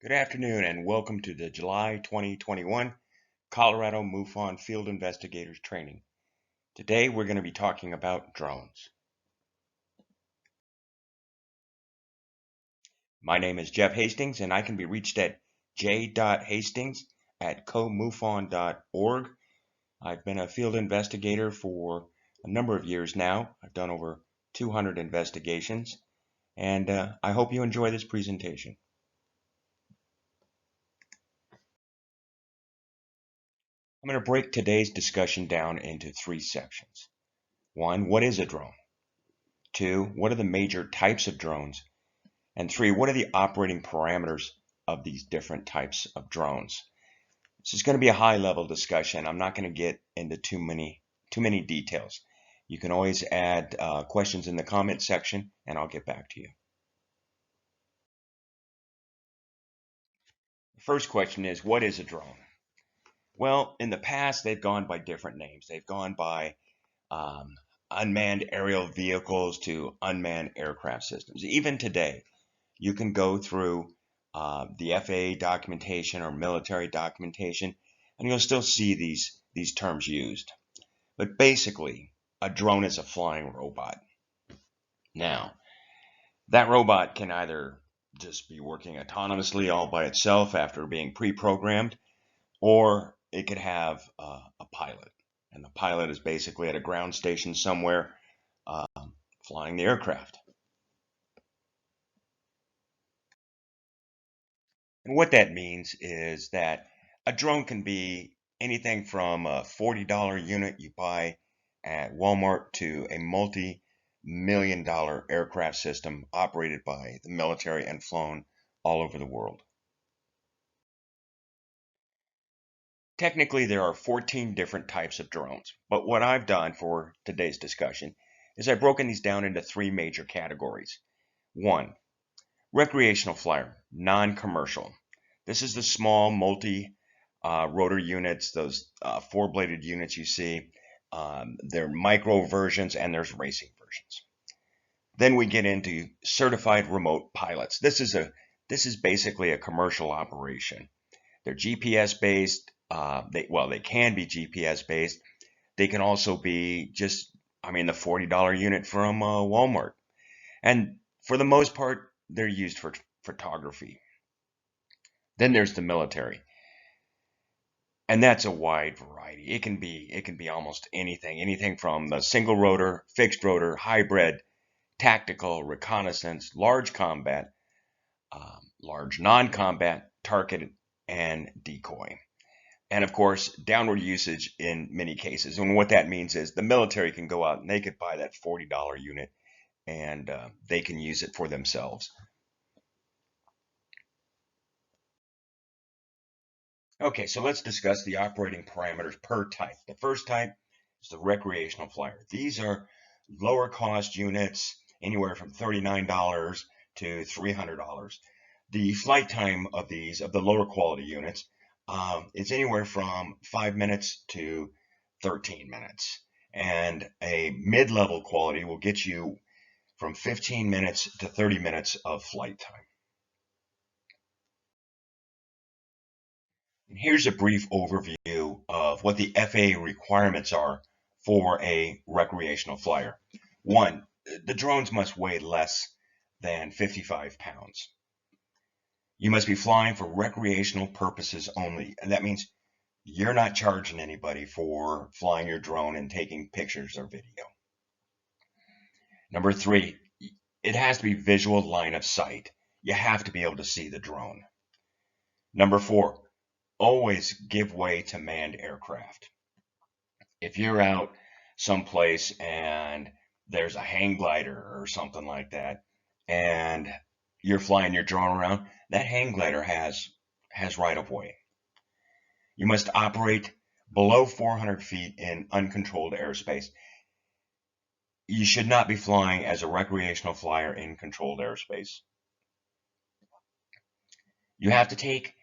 Good afternoon and welcome to the July 2021 Colorado MUFON Field Investigators Training. Today we're going to be talking about drones. My name is Jeff Hastings and I can be reached at j.hastings@comufon.org. I've been a field investigator for a number of years now. I've done over 200 investigations and I hope you enjoy this presentation. I'm going to break today's discussion down into three sections. 1. What is a drone? 2. What are the major types of drones? And 3. What are the operating parameters of these different types of drones? This is going to be a high-level discussion. I'm not going to get into too many details. You can always add questions in the comment section, and I'll get back to you. The first question is, what is a drone? Well, in the past, they've gone by different names. They've gone by unmanned aerial vehicles to unmanned aircraft systems. Even today, you can go through the FAA documentation or military documentation, and you'll still see these terms used. But basically, a drone is a flying robot. Now, that robot can either just be working autonomously all by itself after being pre-programmed, or it could have a pilot. And the pilot is basically at a ground station somewhere flying the aircraft. And what that means is that a drone can be anything from a $40 unit you buy at Walmart to a multi-million-dollar aircraft system operated by the military and flown all over the world. Technically, there are 14 different types of drones, but what I've done for today's discussion is I've broken these down into three major categories. 1. Recreational flyer, non-commercial. This is the small multi-rotor units, those four-bladed units you see. They're micro versions and there's racing versions. Then we get into certified remote pilots. This is basically a commercial operation. They're GPS based. They can be GPS based. They can also be the $40 unit from Walmart. And for the most part, they're used for photography. Then there's the military. And that's a wide variety. It can be almost anything from the single rotor, fixed rotor, hybrid, tactical, reconnaissance, large combat, large non-combat, targeted, and decoy. And of course, downward usage in many cases. And what that means is the military can go out and they could buy that $40 unit and they can use it for themselves. Okay, so let's discuss the operating parameters per type. The first type is the recreational flyer. These are lower cost units, anywhere from $39 to $300. The flight time of the lower quality units, is anywhere from 5 minutes to 13 minutes. And a mid-level quality will get you from 15 minutes to 30 minutes of flight time. And here's a brief overview of what the FAA requirements are for a recreational flyer. 1, the drones must weigh less than 55 pounds. You must be flying for recreational purposes only. And that means you're not charging anybody for flying your drone and taking pictures or video. Number 3, it has to be visual line of sight. You have to be able to see the drone. Number 4, always give way to manned aircraft. If you're out someplace and there's a hang glider or something like that, and you're flying your drone around, that hang glider has right of way. You must operate below 400 feet in uncontrolled airspace. You should not be flying as a recreational flyer in controlled airspace. You have to take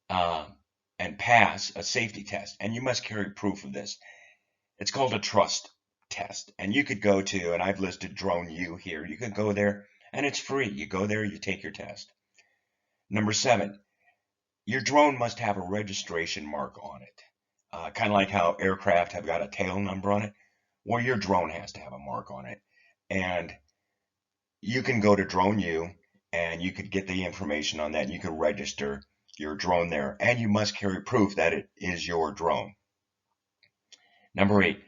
and pass a safety test, and you must carry proof of this. It's called a trust test, and you could go to, and I've listed Drone U here, you could go there, and it's free. You go there, you take your test. Number 7, your drone must have a registration mark on it. Kind of like how aircraft have got a tail number on it. Well, your drone has to have a mark on it. And you can go to DroneU and you could get the information on that. And you can register your drone there. And you must carry proof that it is your drone. Number 8,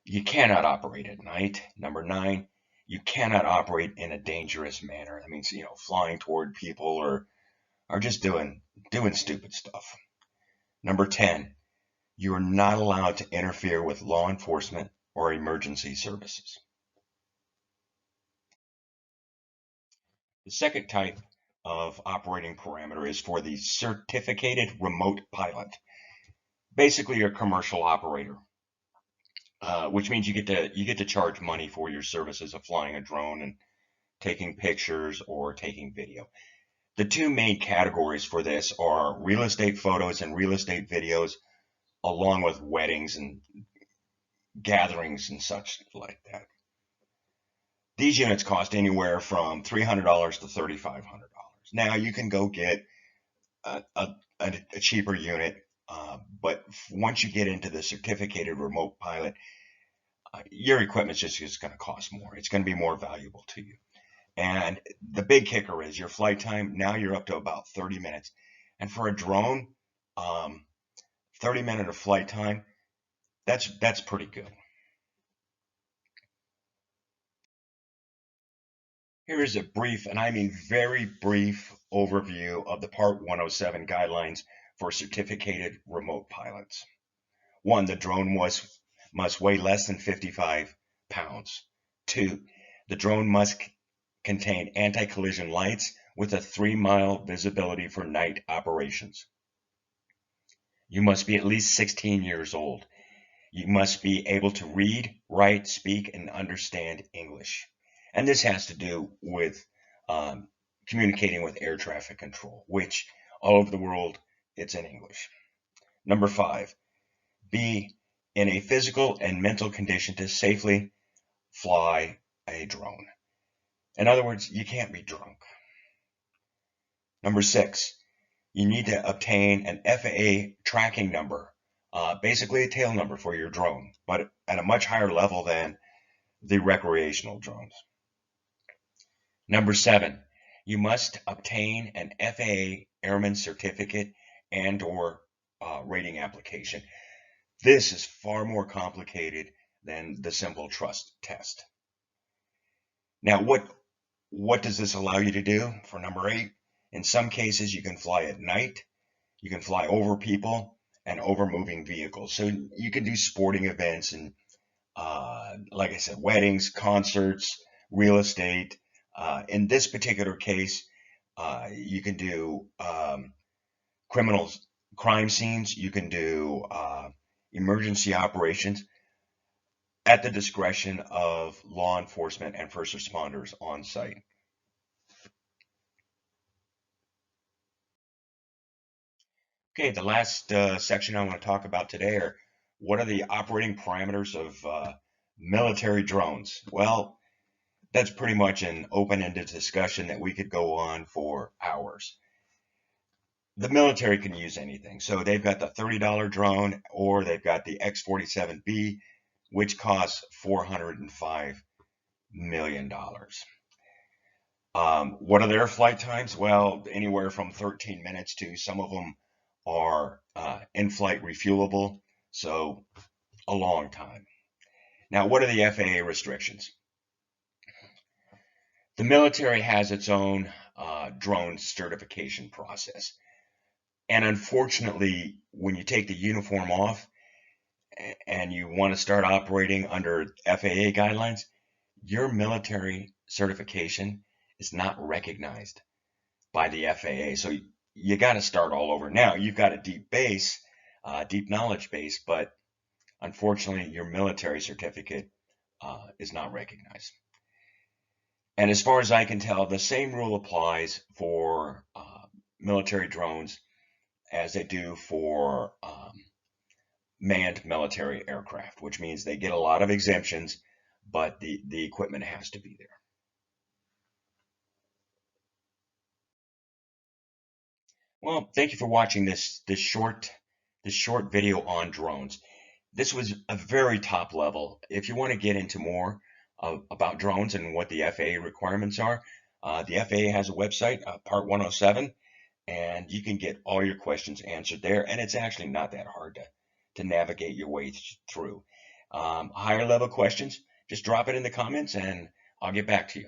you cannot operate at night. Number 9, you cannot operate in a dangerous manner. That means, flying toward people or just doing stupid stuff. Number 10, you are not allowed to interfere with law enforcement or emergency services. The second type of operating parameter is for the certificated remote pilot. Basically, you're a commercial operator, which means you get to charge money for your services of flying a drone and taking pictures or taking video. The two main categories for this are real estate photos and real estate videos, along with weddings and gatherings and such like that. These units cost anywhere from $300 to $3,500. Now you can go get a cheaper unit, but once you get into the certificated remote pilot, your equipment's just going to cost more. It's going to be more valuable to you. And the big kicker is your flight time. Now you're up to about 30 minutes. And for a drone, 30-minute of flight time, that's pretty good. Here is a brief, and I mean very brief, overview of the Part 107 guidelines for certificated remote pilots. 1, the drone must weigh less than 55 pounds. 2, the drone must contain anti-collision lights with a 3-mile visibility for night operations. You must be at least 16 years old. You must be able to read, write, speak, and understand English. And this has to do with communicating with air traffic control, which all over the world, it's in English. Number 5, be in a physical and mental condition to safely fly a drone. In other words, you can't be drunk. Number 6, you need to obtain an FAA tracking number, basically a tail number for your drone, but at a much higher level than the recreational drones. Number 7, you must obtain an FAA airman certificate and/or rating application. This is far more complicated than the simple trust test. Now, what does this allow you to do? For number 8, in some cases, you can fly at night, you can fly over people and over moving vehicles. So you can do sporting events and, like I said, weddings, concerts, real estate. In this particular case, you can do crime scenes, you can do emergency operations at the discretion of law enforcement and first responders on site. Okay, the last section I want to talk about today are what are the operating parameters of military drones? Well, that's pretty much an open-ended discussion that we could go on for hours. The military can use anything. So they've got the $30 drone, or they've got the X-47B, which costs $405 million. What are their flight times? Well, anywhere from 13 minutes to some of them are in-flight refuelable, so a long time. Now, what are the FAA restrictions? The military has its own drone certification process. And unfortunately, when you take the uniform off and you want to start operating under FAA guidelines, your military certification is not recognized by the FAA. So you got to start all over. Now, you've got a deep base, deep knowledge base, but unfortunately, your military certificate is not recognized. And as far as I can tell, the same rule applies for military drones as they do for manned military aircraft, which means they get a lot of exemptions, but the equipment has to be there. Well, thank you for watching this short video on drones. This was a very top level. If you want to get into more about drones and what the FAA requirements are, the FAA has a website, Part 107, and you can get all your questions answered there. And it's actually not that hard to navigate your way through. Higher level questions, just drop it in the comments and I'll get back to you.